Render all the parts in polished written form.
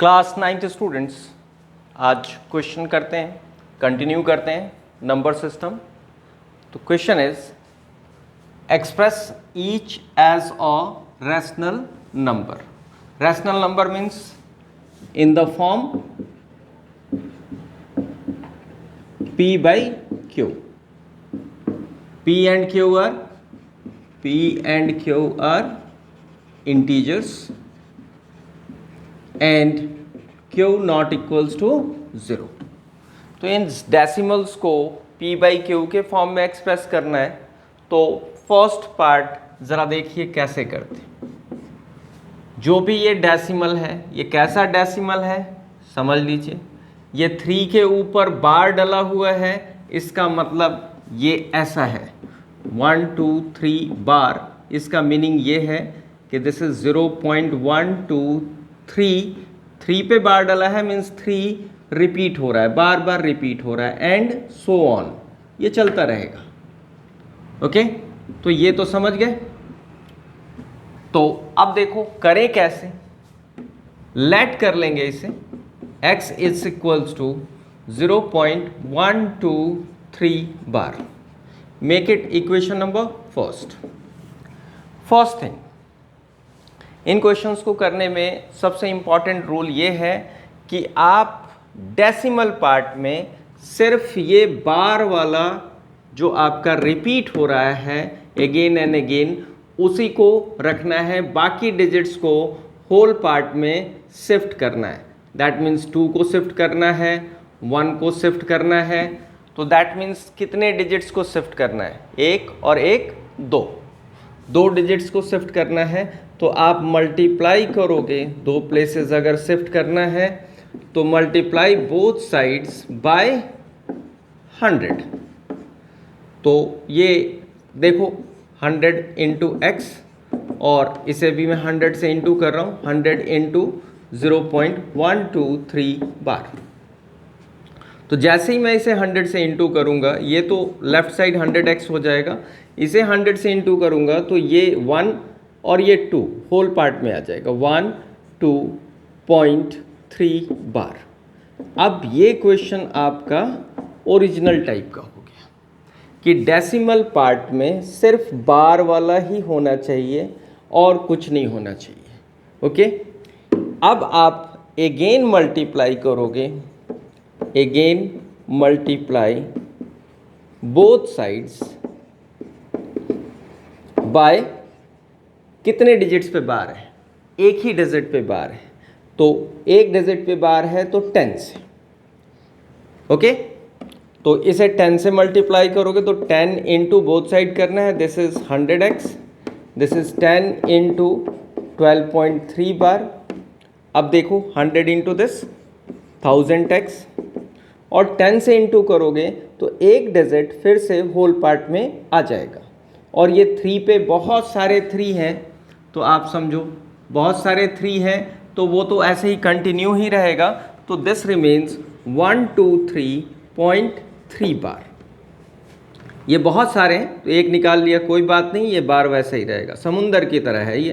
Class 9th students, आज question करते हैं, कंटिन्यू करते हैं नंबर सिस्टम। तो question is express each as a rational number. Rational number means in the form P by Q. P and Q are integers and Q not equals to 0. तो इन decimals को P by Q के form में express करना है। तो first part ज़रा देखिए कैसे करते हैं। जो भी ये डेसिमल है, ये कैसा डेसिमल है समझ लीजिए। ये 3 के ऊपर बार डला हुआ है, इसका मतलब ये ऐसा है 1 2 3 बार। इसका मीनिंग ये है कि दिस इज 0.123। 3 पे बार डला है मीन्स 3 रिपीट हो रहा है, बार बार रिपीट हो रहा है एंड सो ऑन, ये चलता रहेगा। ओके, तो ये तो समझ गए। तो अब देखो करें कैसे। लेट कर लेंगे इसे x is equals to 0.123 bar. Make it equation number first thing. In questions को करने में सबसे इंपॉर्टेंट रूल ये है कि आप डेसिमल पार्ट में सिर्फ ये बार वाला जो आपका रिपीट हो रहा है अगेन एंड अगेन उसी को रखना है, बाकी डिजिट्स को होल पार्ट में शिफ्ट करना है। दैट मीन्स 2 को शिफ्ट करना है, 1 को शिफ्ट करना है। तो दैट मीन्स कितने डिजिट्स को शिफ्ट करना है? 1 और 1 2 डिजिट्स को शिफ्ट करना है। तो आप मल्टीप्लाई करोगे, 2 प्लेसेस अगर शिफ्ट करना है तो मल्टीप्लाई बोथ साइड्स बाय 100। तो ये देखो 100 इंटू एक्स, और इसे भी मैं 100 से इंटू कर रहा हूँ, 100 इंटू 0.123 बार। तो जैसे ही मैं इसे 100 से इंटू करूँगा, ये तो लेफ्ट साइड 100x हो जाएगा। इसे 100 से इंटू करूँगा तो ये 1 और ये 2 होल पार्ट में आ जाएगा, 102.3 बार। अब ये क्वेश्चन आपका ओरिजिनल टाइप का हो गया कि डेसिमल पार्ट में सिर्फ बार वाला ही होना चाहिए और कुछ नहीं होना चाहिए। ओके, अब आप अगेन मल्टीप्लाई करोगे, again multiply both sides by कितने डिजिट्स पे बार है? एक ही डिजिट पे बार है। तो एक डिजिट पे बार है तो 10 से। ओके, तो इसे 10 से मल्टीप्लाई करोगे तो 10 इंटू बोथ साइड करना है। This is 100x, this is 10 into 12.3 बार। अब देखो 100 इंटू दिस 1000x, और 10 से इंटू करोगे तो एक डिजिट फिर से होल पार्ट में आ जाएगा। और ये 3 पे बहुत सारे 3 हैं, तो आप समझो बहुत सारे 3 हैं तो वो तो ऐसे ही कंटिन्यू ही रहेगा। तो दिस रिमेन्स 123.3 बार। ये बहुत सारे हैं तो एक निकाल लिया, कोई बात नहीं, ये बार वैसे ही रहेगा। समुंदर की तरह है ये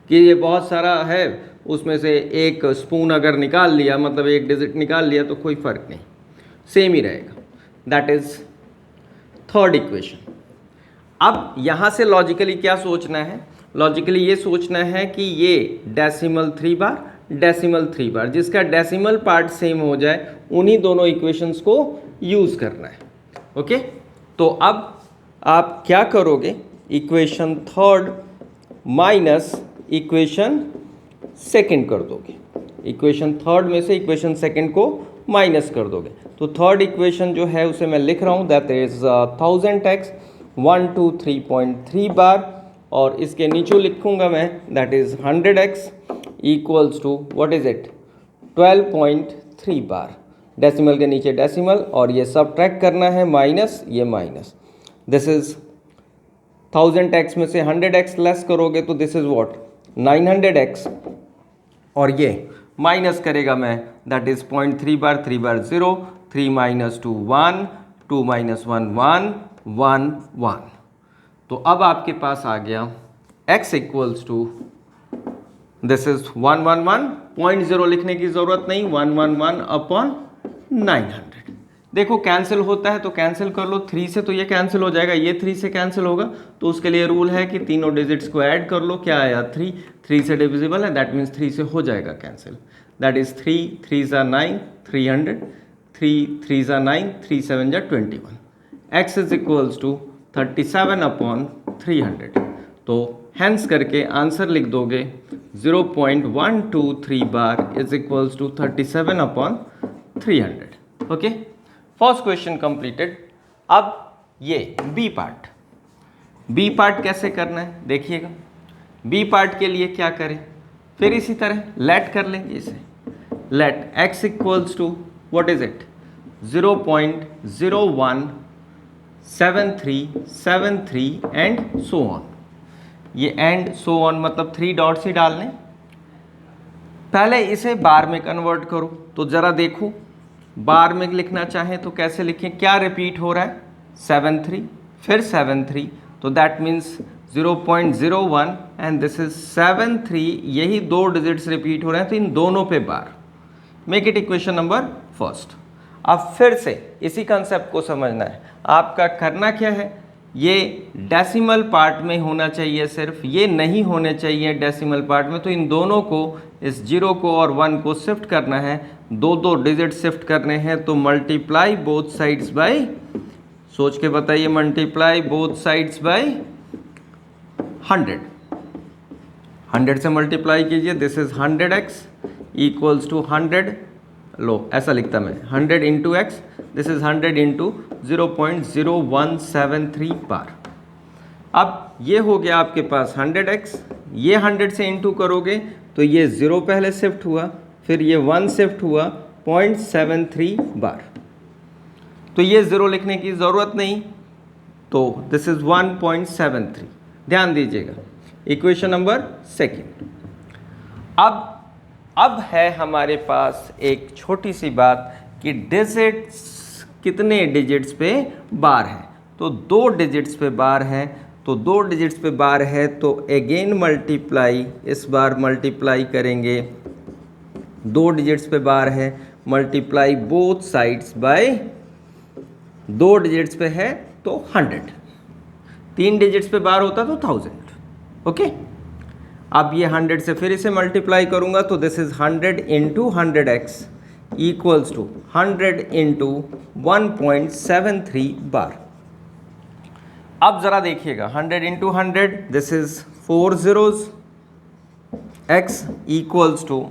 कि ये बहुत सारा है, उसमें से एक स्पून अगर निकाल लिया, मतलब एक डिजिट निकाल लिया तो कोई फ़र्क नहीं, सेम ही रहेगा। That is third equation. अब यहाँ से लॉजिकली क्या सोचना है? लॉजिकली ये सोचना है कि ये डेसिमल 3 बार, डेसिमल 3 बार, जिसका डेसिमल पार्ट सेम हो जाए, उन्हीं दोनों इक्वेशंस को यूज़ करना है। ओके, तो अब आप क्या करोगे? Equation third minus equation second कर दोगे। इक्वेशन थर्ड में से इक्वेशन सेकंड को माइनस कर दोगे। तो थर्ड इक्वेशन जो है उसे मैं लिख रहा हूँ, दैट इज 1000x 123.3 बार, और इसके नीचे लिखूंगा मैं that is 100x equals to what is it 12.3 bar. Decimal के नीचे डेसिमल, और ये सबट्रैक्ट करना है, माइनस ये माइनस। दिस इज 1000x में से 100x लेस करोगे तो दिस इज व्हाट 900x, और ये माइनस करेगा मैं, that is 0.3 bar, 3 bar 0, 3 minus 2 1, 2 minus 1 1, 1 1। तो अब आपके पास आ गया x equals to this is 111, 0.0 लिखने की ज़रूरत नहीं, 111 अपॉन 900। देखो कैंसिल होता है तो कैंसिल कर लो, 3 से तो ये कैंसिल हो जाएगा, ये 3 से कैंसिल होगा, तो उसके लिए रूल है कि तीनों डिजिट्स को ऐड कर लो। क्या आया? 3, 3 से डिविजिबल है, दैट मीन्स 3 से हो जाएगा कैंसिल। दैट इज 3, 3 ज़ा 9, 300, 3, 3 ज़ा 9, 3 7 ज़ा 21। x is equals to 37 upon 300। तो हैंस करके आंसर लिख दोगे 0.123 bar is equals to 37 upon 300। Okay, first question completed. अब ये बी पार्ट कैसे करना है देखिएगा। बी पार्ट के लिए क्या करें, फिर इसी तरह लेट कर लेंगे इसे। Let x equals to what is it 0.017373 and so on. ये एंड सो ऑन मतलब 3 डॉट्स ही डालने। पहले इसे बार में कन्वर्ट करो, तो जरा देखो बार में लिखना चाहें तो कैसे लिखें। क्या रिपीट हो रहा है? 73, फिर 73, तो that means 0.01 and this is 73। यही 2 डिजिट्स रिपीट हो रहे हैं, तो इन दोनों पे bar. Make it equation number first. अब फिर से इसी कंसेप्ट को समझना है। आपका करना क्या है, ये डेसिमल पार्ट में होना चाहिए सिर्फ, ये नहीं होने चाहिए डेसिमल पार्ट में। तो इन दोनों को, इस 0 को और 1 को शिफ्ट करना है, 2 डिजिट शिफ्ट करने हैं। तो मल्टीप्लाई बोथ साइड्स बाय, सोच के बताइए, मल्टीप्लाई बोथ साइड्स बाय 100। 100 से मल्टीप्लाई कीजिए, this is 100x equals to 100, लो ऐसा लिखता मैं, 100 into x, this is 100 into 0.0173 bar. अब ये हो गया आपके पास 100x, ये 100 से इंटू करोगे तो ये 0 पहले शिफ्ट हुआ, फिर ये 1 शिफ्ट हुआ, 0.73 बार। तो ये 0 लिखने की ज़रूरत नहीं, तो दिस इज 1.73। ध्यान दीजिएगा, इक्वेशन नंबर सेकेंड। अब है हमारे पास एक छोटी सी बात कि डिजिट्स कितने डिजिट्स पे बार है। तो 2 डिजिट्स पे बार है, तो 2 डिजिट्स पे बार है तो अगेन मल्टीप्लाई, इस बार मल्टीप्लाई करेंगे, 2 डिजिट्स पे बार है, multiply both sides by, 2 digits पे है तो 100, 3 डिजिट्स पे बार होता तो 1000। ओके, अब ये 100 से फिर इसे मल्टीप्लाई करूंगा, तो this is 100 into 100x equals to 100 into 1.73 bar. अब जरा देखिएगा, 100 into 100, this is 4 zeros, x equals to,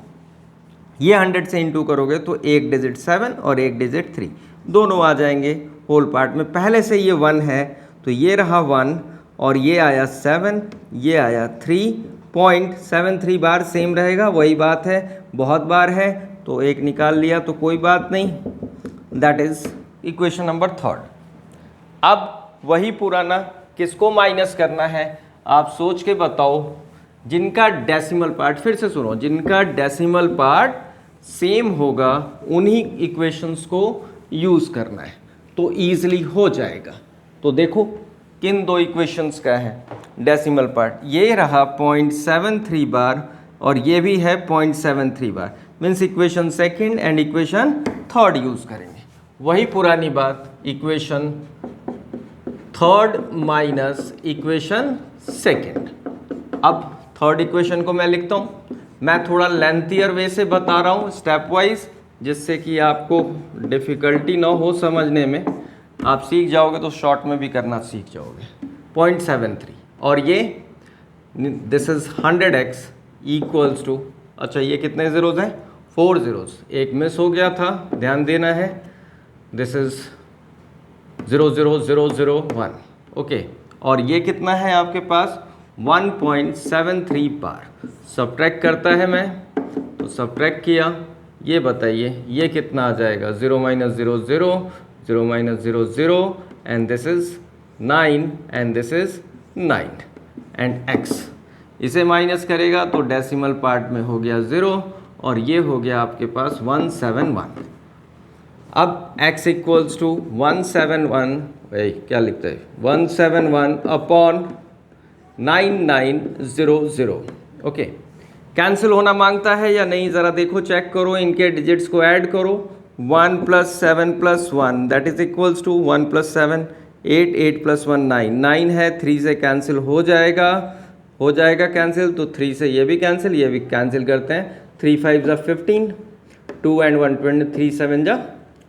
ये 100 से इंटू करोगे तो एक डिजिट 7 और एक डिजिट 3, दोनों आ जाएंगे होल पार्ट में। पहले से ये 1 है तो ये रहा 1 और ये आया 7, ये आया 3.73 बार सेम रहेगा। वही बात है, बहुत बार है तो एक निकाल लिया तो कोई बात नहीं, that is equation number third. अब वही पुराना, किसको माइनस करना है आप सोच के बताओ। जिनका डेसिमल पार्ट, फिर से सुनो, जिनका डेसिमल पार्ट सेम होगा उन्हीं इक्वेशंस को यूज़ करना है, तो ईजिली हो जाएगा। तो देखो किन 2 इक्वेशंस का है डेसिमल पार्ट, ये रहा 0.73 बार और ये भी है 0.73 bar, means equation second and equation third use करेंगे। वही पुरानी बात, equation third minus equation second. अब थर्ड इक्वेशन को मैं लिखता हूँ, मैं थोड़ा लेंथियर वे से बता रहा हूँ स्टेप वाइज, जिससे कि आपको डिफ़िकल्टी ना हो समझने में। आप सीख जाओगे तो शॉर्ट में भी करना सीख जाओगे। 0.73 और ये this is 100x equals to, अच्छा ये कितने ज़ीरोज़ हैं? 4 zeros, एक मिस हो गया था, ध्यान देना है। This is 0.0001, okay. और ये कितना है आपके पास? 1.73 बार। सब्ट्रैक्ट करता है मैं, तो सब्ट्रैक्ट किया, ये बताइए ये कितना आ जाएगा? 0 - 0 0, 0 - 0 0 and this is 9 and this is 9 and x, इसे माइनस करेगा तो डेसिमल पार्ट में हो गया 0 और ये हो गया आपके पास 171। अब x इक्वल्स टू 171, क्या लिखता है? 171 अपॉन 9900, ओके। कैंसिल होना मांगता है या नहीं, ज़रा देखो, चेक करो, इनके डिजिट्स को ऐड करो। 1 + 7 + 1 दैट इज इक्वल्स टू 1 + 7 8, 8 + 1 9, 9 है, 3 से कैंसिल हो जाएगा कैंसिल, तो 3 से ये भी कैंसिल करते हैं। 3 5 = 15, 2 and 1 20, 3 7 =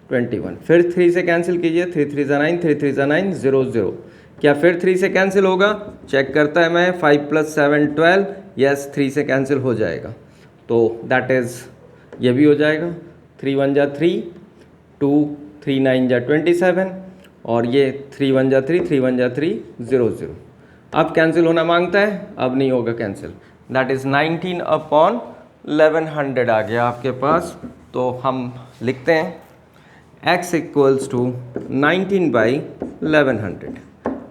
21, फिर 3 से कैंसिल कीजिए, 3 3 = 9, 3 3 = 9, 0 0। क्या फिर 3 से कैंसिल होगा? चेक करता है मैं। 5 + 7 12, यस 3 से कैंसिल हो जाएगा, तो दैट इज़ ये भी हो जाएगा। 3 1 = 3, 2 3 9 = 27, और ये 3 1 = 3, 3 1 = 3, 0 0। अब कैंसिल होना मांगता है, अब नहीं होगा कैंसिल, दैट इज़ 19/1100 आ गया आपके पास। तो हम लिखते हैं x = 19/1100।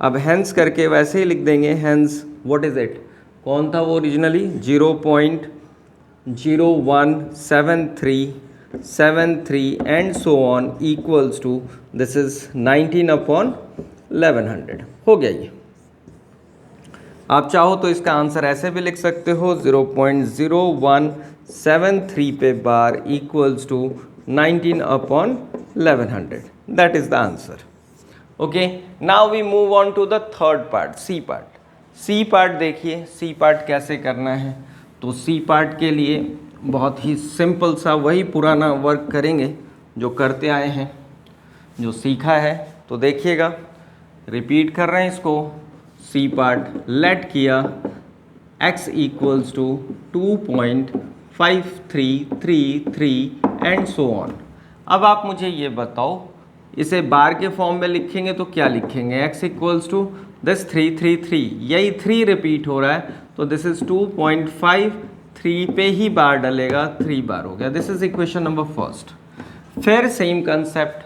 अब हैंस करके वैसे ही लिख देंगे, हैंस व्हाट इज़ इट, कौन था वो originally, 0.017373 and so on equals to, this is 19/1100 हो गया ये। आप चाहो तो इसका आंसर ऐसे भी लिख सकते हो, 0.0173 पे bar equals to 19/1100, that is the answer. Okay, now we move on to the third part, C part. C part देखिए, सी पार्ट कैसे करना है। तो सी पार्ट के लिए बहुत ही सिंपल सा वही पुराना वर्क करेंगे जो करते आए हैं, जो सीखा है। तो देखिएगा, रिपीट कर रहे हैं इसको। सी पार्ट लेट किया, x = 2.5333 एंड सो ऑन। अब आप मुझे ये बताओ, इसे बार के फॉर्म में लिखेंगे तो क्या लिखेंगे, x = दिस 333, यही 3 रिपीट हो रहा है, तो दिस इज 2.53 पे ही बार डलेगा, 3 बार हो गया। This is equation number first. फिर सेम कंसेप्ट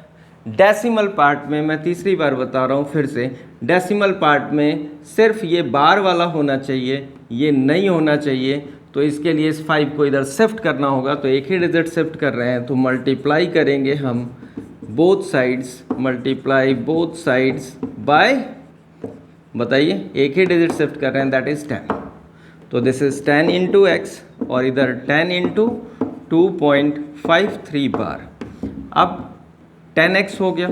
डेसिमल पार्ट में, मैं तीसरी बार बता रहा हूँ फिर से, डेसिमल पार्ट में सिर्फ ये बार वाला होना चाहिए, ये नहीं होना चाहिए। तो इसके लिए इस 5 को इधर शिफ्ट करना होगा, तो एक ही डिजिट शिफ्ट कर रहे हैं, तो मल्टीप्लाई करेंगे हम both sides, multiply both sides by, बताइए, एक ही डिजिट शिफ्ट कर रहे हैं, दैट इज 10। तो दिस इज 10 × x, और इधर 10 × 2.53 बार। अब 10x हो गया,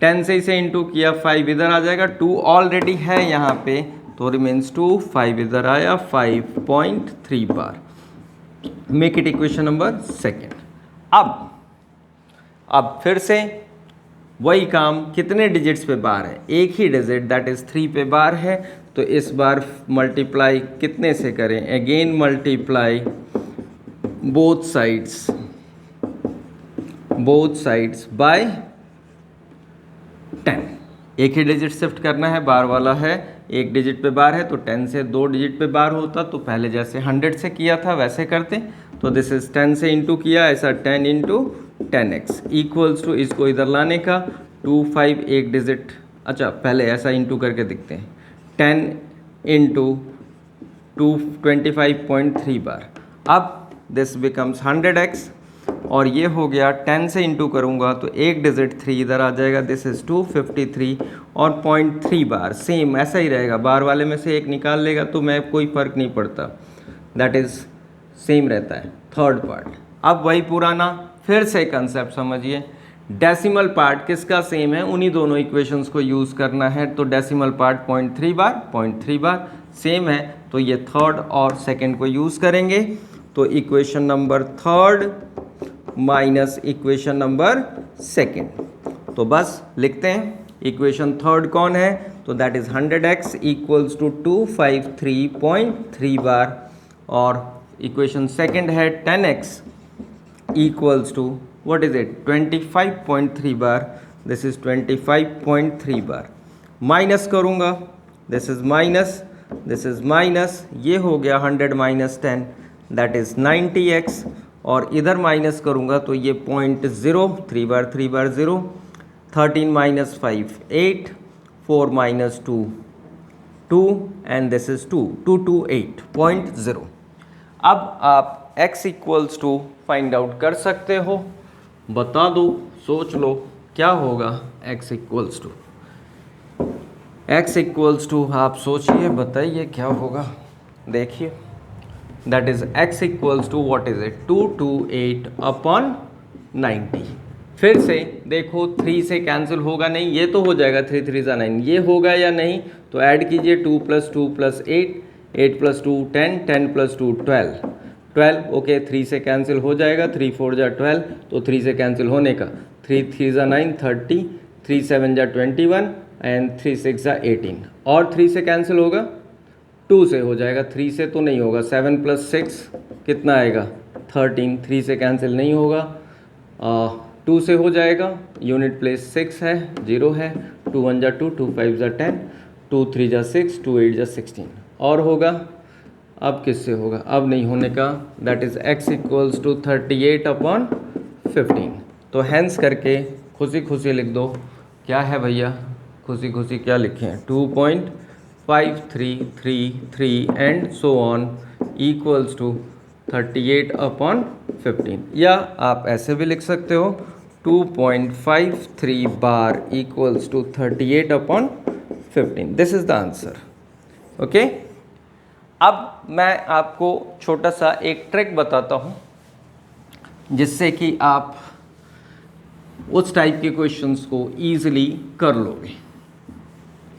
10 से इसे इंटू किया, 5 इधर आ जाएगा, 2 ऑलरेडी है यहाँ पे, तो रिमेन्स 2, 5 इधर आया, 5.3 bar. Make it equation number second. अब फिर से वही काम, कितने डिजिट्स पे बार है, एक ही डिजिट, दैट इज 3 पे बार है, तो इस बार मल्टीप्लाई कितने से करें, again multiply both sides by 10। एक ही डिजिट शिफ्ट करना है, बार वाला है, एक डिजिट पे बार है, तो 10 से 2 डिजिट पे बार होता, तो पहले जैसे 100 से किया था वैसे करते। तो दिस इज 10 से इंटू किया, ऐसा 10 × 10x इक्वल्स टू, इसको इधर लाने का 2 5 एक डिजिट, अच्छा पहले ऐसा इंटू करके दिखते हैं, 10 × 2 25.3 बार। अब दिस बिकम्स 100x, और ये हो गया 10 से इंटू करूँगा तो एक डिजिट 3 इधर आ जाएगा, दिस इज़ 253 और 0.3 बार। सेम ऐसा ही रहेगा, बार वाले में से एक निकाल लेगा तो मैं कोई फ़र्क नहीं पड़ता, दैट इज़ सेम रहता है थर्ड पार्ट। अब वही पुराना, फिर से कंसेप्ट समझिए, डेसिमल पार्ट किसका सेम है, उन्हीं दोनों इक्वेशंस को यूज़ करना है। तो डेसिमल पार्ट 0.3 बार सेम है, तो ये थर्ड और सेकंड को यूज़ करेंगे। तो equation number third minus equation number second, तो बस लिखते हैं इक्वेशन थर्ड कौन है, तो दैट इज़ 100x = 253.3 बार, और इक्वेशन सेकंड है 10x = what is it, 25.3 bar, this is 25.3 bar. Minus करूँगा, दिस इज़ माइनस, ये हो गया 100 - 10 दैट इज़ 90x, और इधर माइनस करूँगा तो ये 0.0, 3 बार 0, 13 - 5 8, 4 - 2 2, एंड दिस इज़ 228.0। अब आप x = फाइंड आउट कर सकते हो, बता दो, सोच लो क्या होगा x = आप सोचिए, बताइए क्या होगा। देखिए that is x equals to what is it 228 upon 90। फिर से देखो 3 से कैंसिल होगा नहीं, ये तो हो जाएगा 3 3 जा 9, ये होगा या नहीं तो ऐड कीजिए 2 + 2 + 8, 8 + 2 10, 10 + 2 12, 12 ओके 3 से कैंसिल हो जाएगा, 3 4 जा 12, तो 3 से कैंसिल होने का 3 3 जा 9 30, 3 7 जा 21 एंड 3 6 जा 18, और 3 से कैंसिल होगा 2 से हो जाएगा, 3 से तो नहीं होगा, 7 + 6 कितना आएगा 13, 3 से कैंसिल नहीं होगा, 2 से हो जाएगा, यूनिट प्लेस 6 है 0 है, 2 1 जा 2, 2 5 जा 10, 2 3 जा 6, 2 8 जा 16, और होगा अब किससे होगा, अब नहीं होने का, that is x equals to 38 upon 15। तो हैंस करके खुशी खुशी लिख दो, क्या है भैया खुशी खुशी क्या लिखें 2.5333 and so on equals to 38 upon 15, या आप ऐसे भी लिख सकते हो 2.53 bar equals to 38 upon 15, this is the answer. Okay, अब मैं आपको छोटा सा एक ट्रिक बताता हूँ जिससे कि आप उस टाइप के क्वेश्चंस को ईजिली कर लोगे,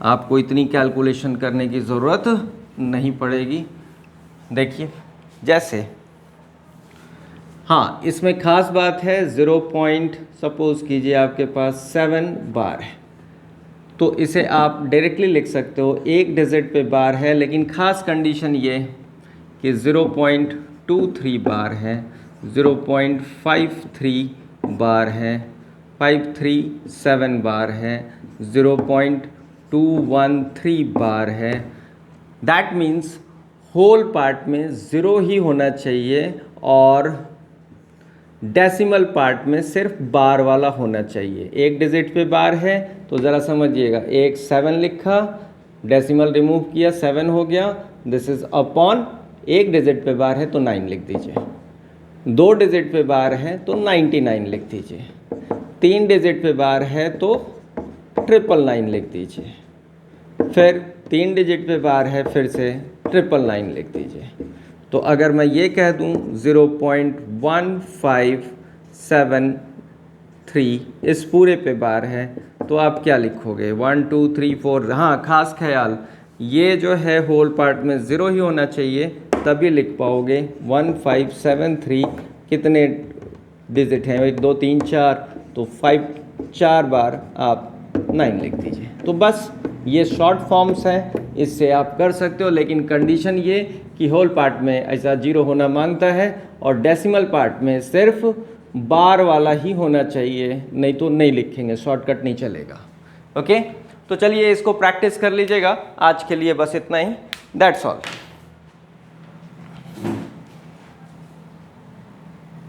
आपको इतनी कैलकुलेशन करने की ज़रूरत नहीं पड़ेगी। देखिए जैसे, हाँ इसमें ख़ास बात है 0 पॉइंट सपोज़ कीजिए आपके पास 7 बार है, तो इसे आप डायरेक्टली लिख सकते हो, एक डिजिट पे बार है, लेकिन ख़ास कंडीशन ये कि 0.23 बार है, 0.53 बार है, 537 बार है, 0.213 बार है। दैट मीन्स होल पार्ट में 0 ही होना चाहिए और डेसिमल पार्ट में सिर्फ बार वाला होना चाहिए। एक डिजिट पे बार है तो ज़रा समझिएगा, एक 7 लिखा, डेसिमल रिमूव किया 7 हो गया, दिस इज़ अपॉन, एक डिजिट पे बार है तो 9 लिख दीजिए, 2 डिजिट पे बार है तो 99 लिख दीजिए, 3 डिजिट पे बार है तो 999 लिख दीजिए, फिर 3 डिजिट पे बार है फिर से 999 लिख दीजिए। तो अगर मैं ये कह दूं 0.1573 इस पूरे पे बार है तो आप क्या लिखोगे 1 2 3 4, हाँ खास ख्याल ये जो है होल पार्ट में 0 ही होना चाहिए तभी लिख पाओगे। 1573 कितने डिजिट हैं, 1 2 3 4, तो 4 बार आप 9 लिख दीजिए। तो बस ये शॉर्ट फॉर्म्स हैं, इससे आप कर सकते हो, लेकिन कंडीशन ये कि होल पार्ट में ऐसा 0 होना मांगता है और डेसिमल पार्ट में सिर्फ बार वाला ही होना चाहिए, नहीं तो नहीं लिखेंगे, शॉर्टकट नहीं चलेगा। ओके, तो चलिए इसको प्रैक्टिस कर लीजिएगा। आज के लिए बस इतना ही, दैट्स ऑल।